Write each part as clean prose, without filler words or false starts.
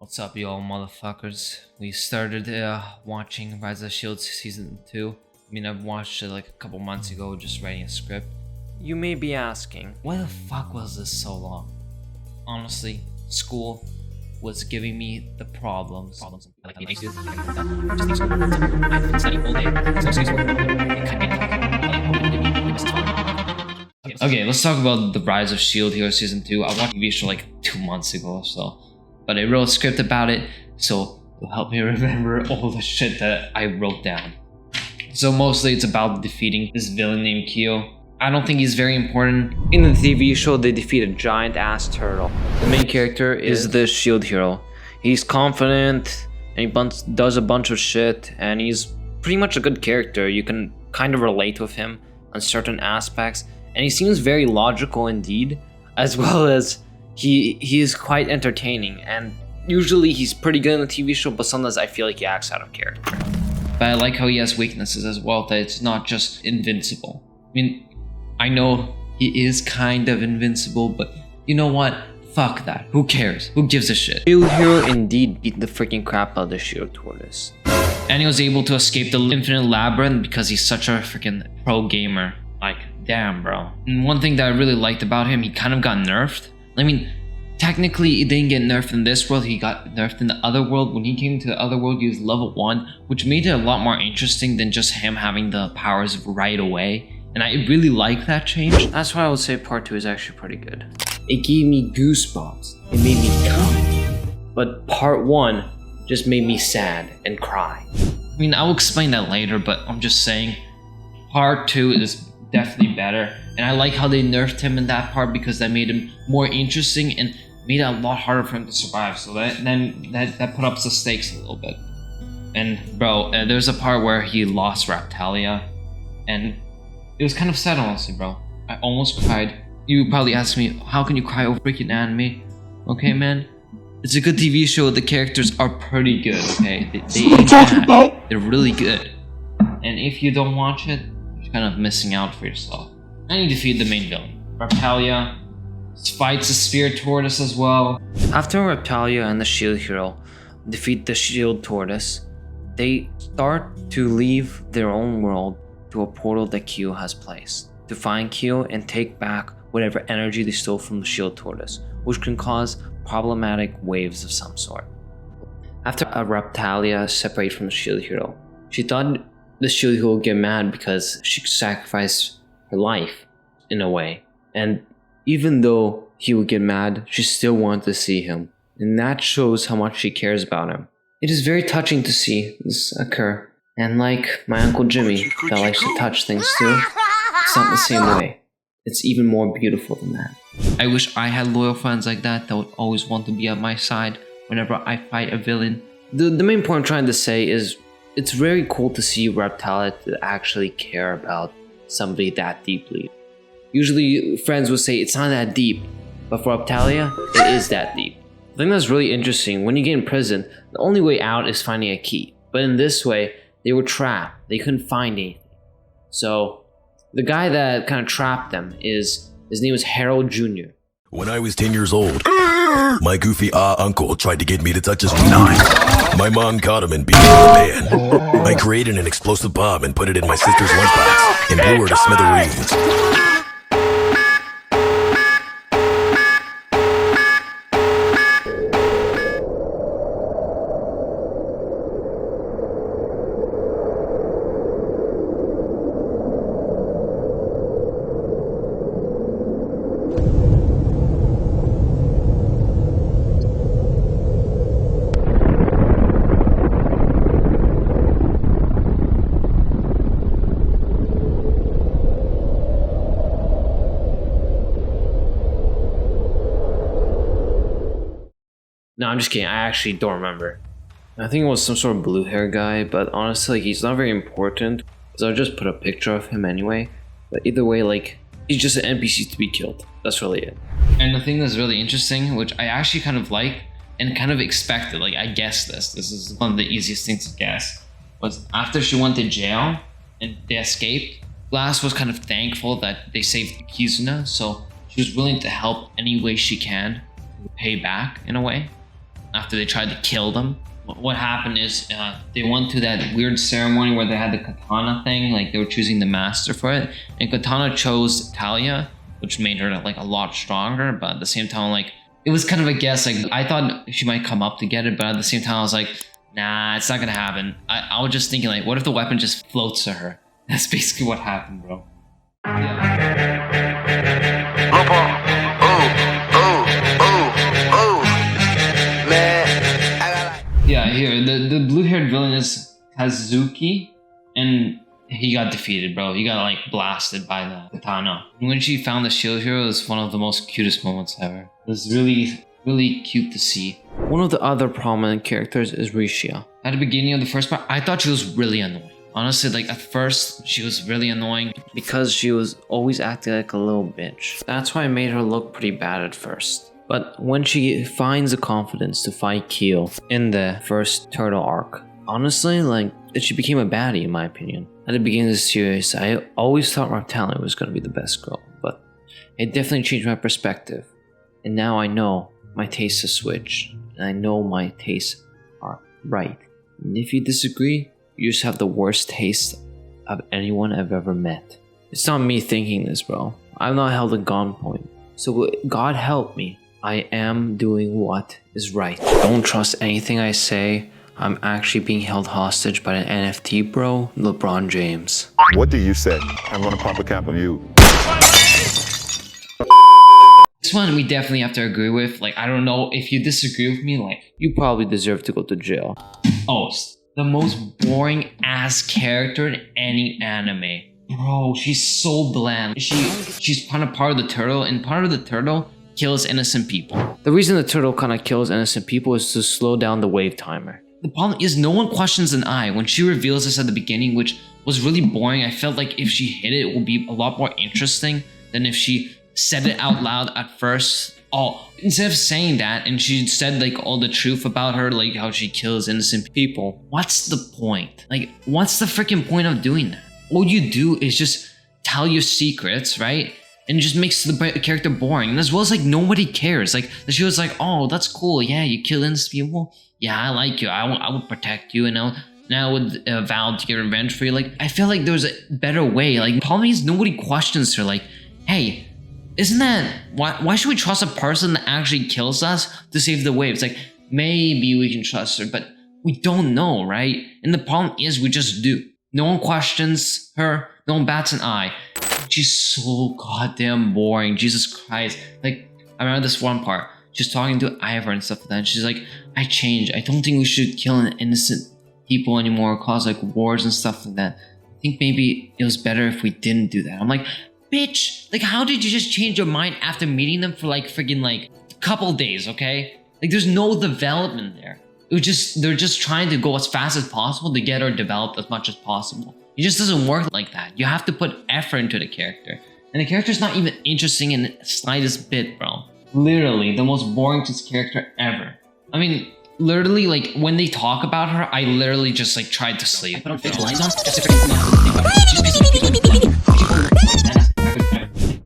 What's up, you all motherfuckers? We started watching Rise of Shields Season 2. I mean, I've watched it like a couple months ago, just writing a script. You may be asking, why the fuck was this so long? Honestly, school was giving me the problems. Like the issues. Okay, let's talk about the Rise of Shield Hero Season 2. I watched the TV show like 2 months ago or so. But I wrote a script about it, so it'll help me remember all the shit that I wrote down. So mostly it's about defeating this villain named Kyo. I don't think he's very important. In the TV show, they defeat a giant ass turtle. The main character is the shield hero. He's confident, and he does a bunch of shit, and he's pretty much a good character. You can kind of relate with him on certain aspects, and he seems very logical indeed, as well as he is quite entertaining, and usually he's pretty good in the TV show, but sometimes I feel like he acts out of character. But I like how he has weaknesses as well, that it's not just invincible. I mean, I know he is kind of invincible, but you know what? Fuck that. Who cares? Who gives a shit? Shield Hero indeed beat the freaking crap out of the Shield Tortoise. And he was able to escape the Infinite Labyrinth because he's such a freaking pro gamer. Like, damn, bro. And one thing that I really liked about him, he kind of got nerfed. I mean, technically he didn't get nerfed in this world, he got nerfed in the other world. When he came to the other world, he was level 1, which made it a lot more interesting than just him having the powers right away. And I really like that change. That's why I would say part 2 is actually pretty good. It gave me goosebumps. It made me come. But part 1 just made me sad and cry. I mean, I'll explain that later, but I'm just saying part 2 is definitely better. And I like how they nerfed him in that part because that made him more interesting and made it a lot harder for him to survive. So that put up the stakes a little bit. And bro, there's a part where he lost Raptalia, and it was kind of sad, honestly, bro. I almost cried. You probably asked me, how can you cry over freaking anime? Okay, man. It's a good TV show. The characters are pretty good, okay? They're really good. And if you don't watch it, you're kind of missing out for yourself. And you defeat the main villain. Raptalia fights the Spirit Tortoise as well. After Raptalia and the Shield Hero defeat the Shield Tortoise, they start to leave their own world to a portal that Kyo has placed, to find Kyo and take back whatever energy they stole from the Shield Tortoise, which can cause problematic waves of some sort. After Raptalia separated from the Shield Hero, she thought the Shield Hero would get mad because she sacrificed her life in a way, and even though he would get mad, she still wanted to see him, and that shows how much she cares about him. It is very touching to see this occur, and like my Uncle Jimmy that likes to touch things too, it's not the same way. It's even more beautiful than that. I wish I had loyal friends like that would always want to be at my side whenever I fight a villain. The main point I'm trying to say is it's very cool to see Raptalia to actually care about somebody that deeply. Usually friends would say it's not that deep, but for Raptalia, it is that deep. I think that's really interesting. When you get in prison, the only way out is finding a key. But in this way, they were trapped. They couldn't find anything. So the guy that kind of trapped them his name was Harold Jr. When I was 10 years old, my goofy uncle tried to get me to touch his V9. My mom caught him and beat him to the man. I created an explosive bomb and put it in my sister's lunchbox and blew her to smithereens. No, I'm just kidding. I actually don't remember. I think it was some sort of blue hair guy, but honestly, he's not very important, so I'll just put a picture of him anyway. But either way, like, he's just an NPC to be killed. That's really it. And the thing that's really interesting, which I actually kind of like and kind of expected, like I guessed this is one of the easiest things to guess, was after she went to jail and they escaped, Glass was kind of thankful that they saved Kizuna, so she was willing to help any way she can, pay back in a way. after they tried to kill them. What happened is they went to that weird ceremony where they had the katana thing, like they were choosing the master for it, and Katana chose Talia, which made her like a lot stronger, but at the same time, like it was kind of a guess. Like I thought she might come up to get it, but at the same time I was like, nah, it's not gonna happen. I was just thinking like, what if the weapon just floats to her? That's basically what happened, bro. Yeah, here, the blue-haired villain is Kazuki, and he got defeated, bro. He got, like, blasted by the katana. When she found the shield hero, it was one of the most cutest moments ever. It was really, really cute to see. One of the other prominent characters is Rishia. At the beginning of the first part, I thought she was really annoying. Honestly, like, at first, she was really annoying because she was always acting like a little bitch. That's why I made her look pretty bad at first. But when she finds the confidence to fight Keel in the first turtle arc, honestly, like, she became a baddie in my opinion. At the beginning of the series, I always thought Reptalian was going to be the best girl, but it definitely changed my perspective. And now I know my tastes have switched, and I know my tastes are right. And if you disagree, you just have the worst taste of anyone I've ever met. It's not me thinking this, bro. I'm not held at gunpoint. So God help me. I am doing what is right. Don't trust anything I say. I'm actually being held hostage by an NFT bro, LeBron James. What do you say? I'm gonna pump a cap on you. This one we definitely have to agree with. Like, I don't know if you disagree with me, like, you probably deserve to go to jail. Oh, the most boring ass character in any anime. Bro, she's so bland. She's kind of part of the turtle, and part of the turtle kills innocent people. The reason the turtle kind of kills innocent people is to slow down the wave timer. The problem is no one questions an eye. When she reveals this at the beginning, which was really boring, I felt like if she hit it, it would be a lot more interesting than if she said it out loud at first. Oh, instead of saying that and she said like all the truth about her, like how she kills innocent people, what's the point? Like, what's the freaking point of doing that? All you do is just tell your secrets, right? And it just makes the character boring. And as well as like nobody cares. Like she was like, oh, that's cool. Yeah, you kill innocent people. Yeah, I like you. I would protect you. And now I would vow to get revenge for you. Like, I feel like there's a better way. Like, the problem is nobody questions her. Like, hey, isn't that why should we trust a person that actually kills us to save the waves? Like, maybe we can trust her, but we don't know, right? And the problem is we just do. No one questions her. No one bats an eye. She's so goddamn boring. Jesus Christ. Like, I remember this one part. She's talking to Ivor and stuff like that. And she's like, I changed. I don't think we should kill innocent people anymore or cause like wars and stuff like that. I think maybe it was better if we didn't do that. I'm like, bitch, like how did you just change your mind after meeting them for like friggin' like a couple days, okay? Like there's no development there. They're just trying to go as fast as possible to get her developed as much as possible. It just doesn't work like that. You have to put effort into the character. And the character's not even interesting in the slightest bit, bro. Literally, the most boring character ever. I mean, literally, like, when they talk about her, I literally just, like, tried to sleep. I put on fake blinds on.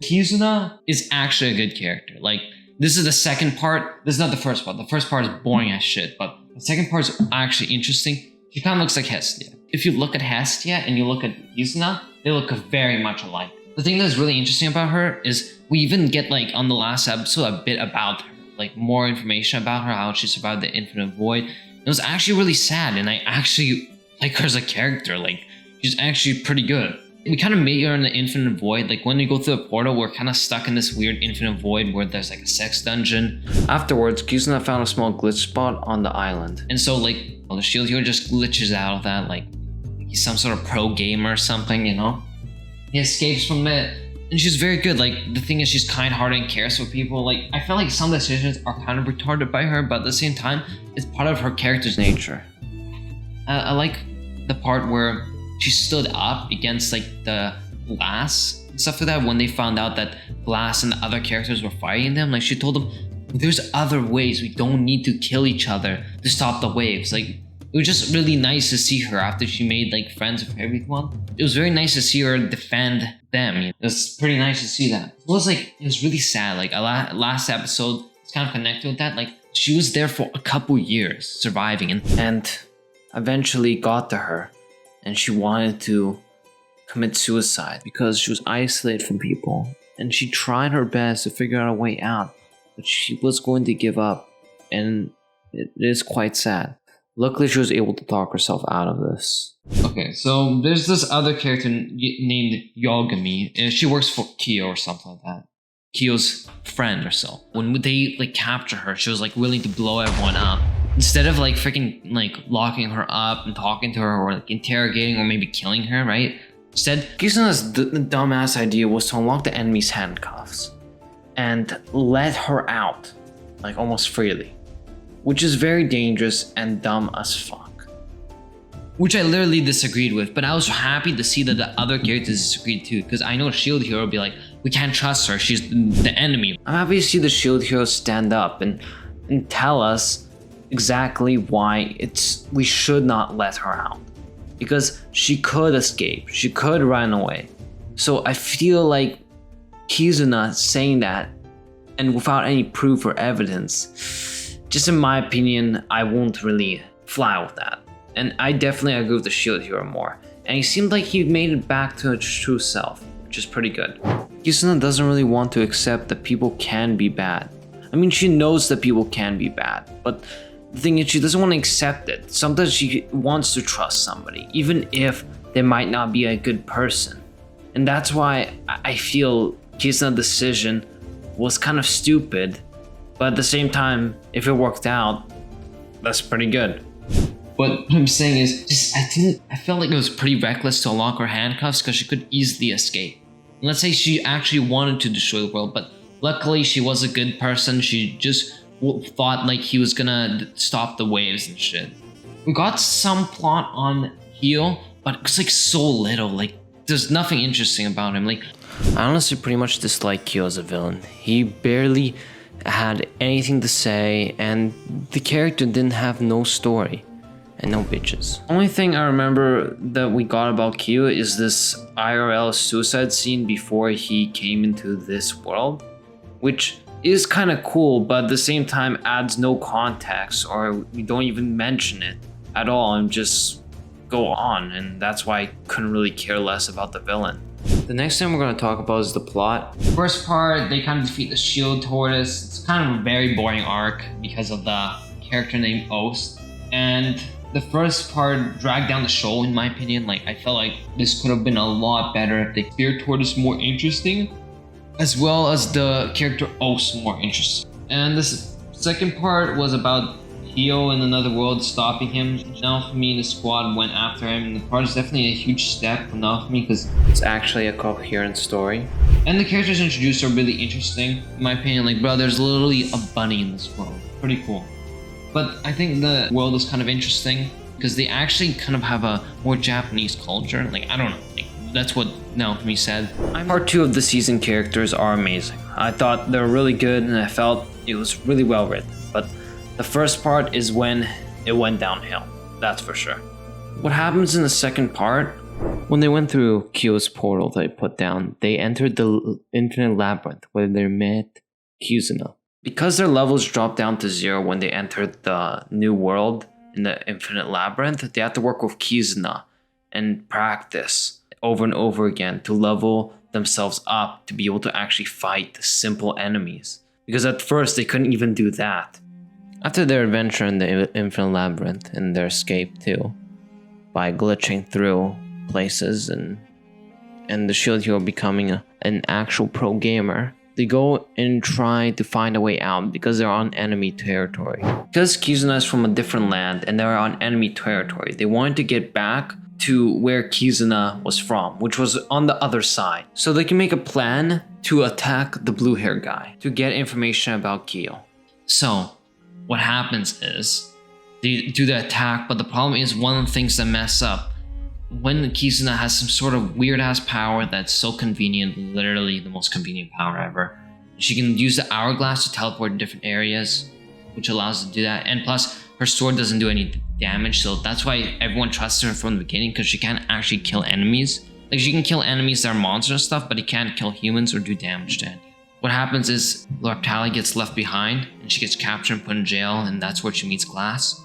Kizuna is actually a good character. Like, this is the second part. This is not the first part. The first part is boring as shit, but the second part is actually interesting. She kind of looks like Hestia. If you look at Hestia and you look at Kizuna, they look very much alike. The thing that's really interesting about her is we even get, like, on the last episode, a bit about her. Like, more information about her, how she survived the Infinite Void. It was actually really sad, and I actually like her as a character. Like, she's actually pretty good. We kind of meet her in the Infinite Void. Like, when we go through the portal, we're kind of stuck in this weird Infinite Void where there's, like, a sex dungeon. Afterwards, Kizuna found a small glitch spot on the island. And so, like, the shield hero just glitches out of that, like, he's some sort of pro gamer or something, you know? He escapes from it. And she's very good. Like, the thing is, she's kind-hearted and cares for people. Like, I feel like some decisions are kind of retarded by her, but at the same time, it's part of her character's nature. I like the part where she stood up against, like, the Glass and stuff like that when they found out that Glass and the other characters were fighting them. Like, she told them, there's other ways. We don't need to kill each other to stop the waves. Like, it was just really nice to see her after she made, like, friends with everyone. It was very nice to see her defend them. It was pretty nice to see that. It was, like, it was really sad. Like, last episode, it's kind of connected with that. Like, She was there for a couple years, surviving, and eventually got to her, and she wanted to commit suicide because she was isolated from people, and she tried her best to figure out a way out, but she was going to give up, and it is quite sad. Luckily, she was able to talk herself out of this. Okay, so there's this other character named Yogami, and she works for Kyo or something like that. Kyo's friend or so. When they like capture her, she was like willing to blow everyone up. Instead of like freaking like locking her up and talking to her or like interrogating or maybe killing her, right? Instead, Kizuna's dumbass idea was to unlock the enemy's handcuffs and let her out, like almost freely. Which is very dangerous and dumb as fuck. Which I literally disagreed with, but I was happy to see that the other characters disagreed too, because I know Shield Hero would be like, we can't trust her, she's the enemy. I'm happy to see the Shield Hero stand up and tell us exactly why we should not let her out. Because she could escape, she could run away. So I feel like Kizuna saying that, and without any proof or evidence, just in my opinion, I won't really fly with that. And I definitely agree with the Shield Hero more. And he seemed like he made it back to his true self, which is pretty good. Kizuna doesn't really want to accept that people can be bad. I mean, she knows that people can be bad, but the thing is, she doesn't want to accept it. Sometimes she wants to trust somebody, even if they might not be a good person. And that's why I feel Kizuna's decision was kind of stupid, but at the same time, if it worked out, that's pretty good. What I'm saying is, I felt like it was pretty reckless to unlock her handcuffs because she could easily escape. Let's say she actually wanted to destroy the world, but luckily she was a good person. She just thought like he was gonna stop the waves and shit. We got some plot on Heel, but it's like so little. Like there's nothing interesting about him. Like I honestly pretty much dislike Kyo as a villain. He barely had anything to say, and the character didn't have no story. And no bitches. Only thing I remember that we got about Kyo is this IRL suicide scene before he came into this world, which is kind of cool, but at the same time adds no context, or we don't even mention it at all and just go on, and that's why I couldn't really care less about the villain. The next thing we're going to talk about is the plot. First part, they kind of defeat the Shield Tortoise. It's kind of a very boring arc because of the character named Ost, and the first part dragged down the show in my opinion. Like I felt like this could have been a lot better if the Spear Tortoise more interesting, as well as the character Ost more interesting. And this second part was about Hio in another world stopping him. Naofumi and the squad went after him, and the part is definitely a huge step for Naofumi because it's actually a coherent story. And the characters introduced are really interesting, in my opinion. Like, bro, there's literally a bunny in this world. Pretty cool. But I think the world is kind of interesting because they actually kind of have a more Japanese culture. Like, I don't know. Like, that's what Naofumi said. Part 2 of the season characters are amazing. I thought they were really good and I felt it was really well written. But the first part is when it went downhill. That's for sure. What happens in the second part? When they went through Kyo's portal they put down, they entered the Infinite Labyrinth where they met Kizuna. Because their levels dropped down to 0 when they entered the new world in the Infinite Labyrinth, they had to work with Kizuna and practice over and over again to level themselves up to be able to actually fight simple enemies. Because at first they couldn't even do that. After their adventure in the Infinite Labyrinth and their escape too, by glitching through places and the Shield Hero becoming an actual pro gamer, they go and try to find a way out because they're on enemy territory. Because Kizuna is from a different land and they're on enemy territory, they wanted to get back to where Kizuna was from, which was on the other side. So they can make a plan to attack the blue hair guy to get information about Kyo. So what happens is they do the attack, but the problem is one of the things that mess up. When Kizuna has some sort of weird ass power that's so convenient, literally the most convenient power ever. She can use the hourglass to teleport to different areas, which allows her to do that. And plus, her sword doesn't do any damage, so that's why everyone trusts her from the beginning, because she can't actually kill enemies. Like, she can kill enemies that are monsters and stuff, but it can't kill humans or do damage to any. what happens is Lord Tally gets left behind and she gets captured and put in jail, and that's where she meets Glass.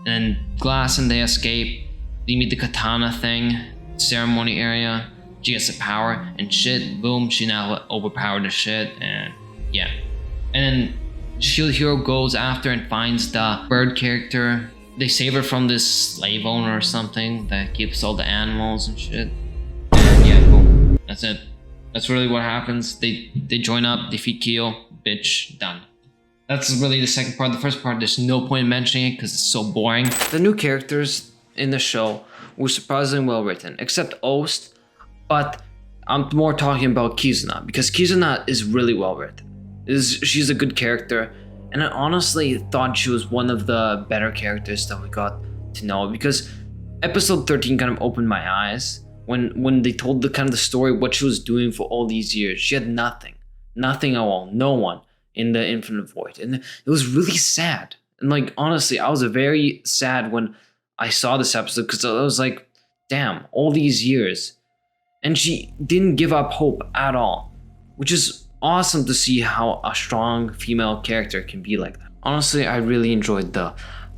And then Glass and they escape. They meet the katana thing, ceremony area. She gets the power and shit, boom, she now overpowered the shit, and yeah. And then Shield Hero goes after and finds the bird character. They save her from this slave owner or something that keeps all the animals and shit. And yeah, boom. That's it. That's really what happens. They join up, defeat Kyo, bitch, done. That's really the second part. The first part, there's no point in mentioning it because it's so boring. The new characters in the show were surprisingly well written, except Ost, but I'm more talking about Kizuna because Kizuna is really well written. She's a good character, and I honestly thought she was one of the better characters that we got to know because episode 13 kind of opened my eyes when they told the kind of the story what she was doing for all these years. She had nothing at all, no one in the Infinite Void, and it was really sad. And like honestly, I was very sad when I saw this episode because I was like, damn, all these years, and she didn't give up hope at all, which is awesome to see how a strong female character can be like that. Honestly, I really enjoyed the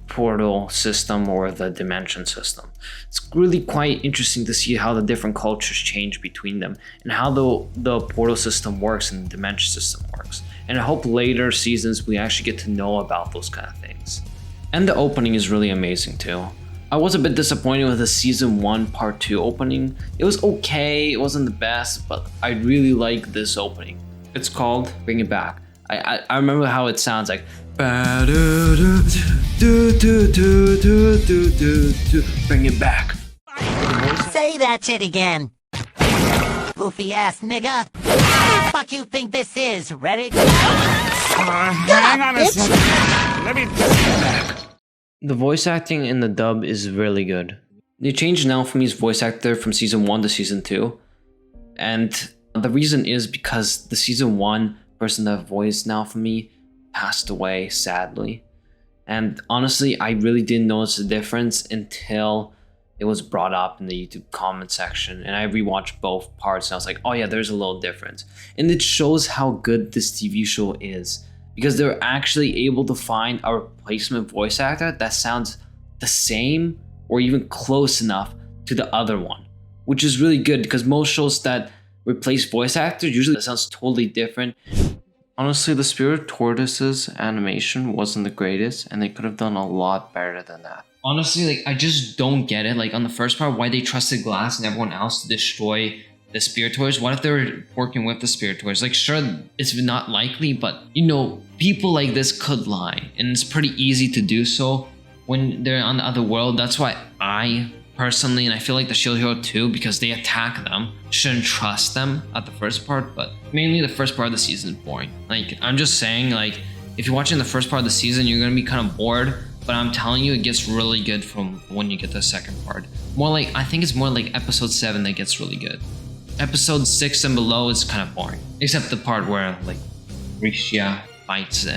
portal system or the dimension system. It's really quite interesting to see how the different cultures change between them and how the portal system works and the dimension system works. And I hope later seasons we actually get to know about those kind of things. And the opening is really amazing too. I was a bit disappointed with the season 1 part 2 opening. It was okay, it wasn't the best, but I really like this opening. It's called Bring It Back. I remember how it sounds like bring it back. Say that shit again. Goofy ass nigga. What the fuck you think this is? Ready? Hang on a second. Let me just get back. The voice acting in the dub is really good. They changed Naofumi's voice actor from season 1 to season 2. And the reason is because the season 1 person that voiced Naofumi passed away, sadly. And honestly, I really didn't notice the difference until it was brought up in the YouTube comment section. And I rewatched both parts and I was like, oh yeah, there's a little difference. And it shows how good this TV show is, because they're actually able to find a replacement voice actor that sounds the same or even close enough to the other one, which is really good because most shows that replace voice actors usually sounds totally different. Honestly, the Spirit Tortoise's animation wasn't the greatest and they could have done a lot better than that. Honestly, like I just don't get it. Like on the first part, why they trusted Glass and everyone else to destroy the Spirit Toys. What if they were working with the Spirit Toys? Like sure, it's not likely, but you know, people like this could lie and it's pretty easy to do so when they're on the other world. That's why I personally, and I feel like the Shield Hero too, because they attack them, shouldn't trust them at the first part, but mainly the first part of the season is boring. Like I'm just saying, like if you're watching the first part of the season, you're gonna be kind of bored, but I'm telling you, it gets really good from when you get the second part. More like, I think it's more like episode 7 that gets really good. Episode 6 and below is kind of boring, except the part where like Rixia fights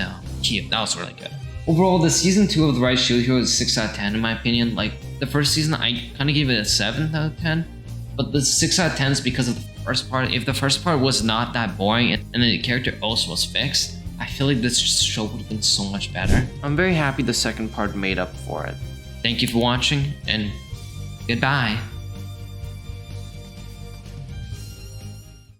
Kiev. That was really good. Overall, the season 2 of The Rise Shield Hero is 6 out of 10 in my opinion. Like the first season, I kind of gave it a 7 out of 10, but the 6 out of 10 is because of the first part. If the first part was not that boring and the character also was fixed, I feel like this show would have been so much better. I'm very happy the second part made up for it. Thank you for watching and goodbye.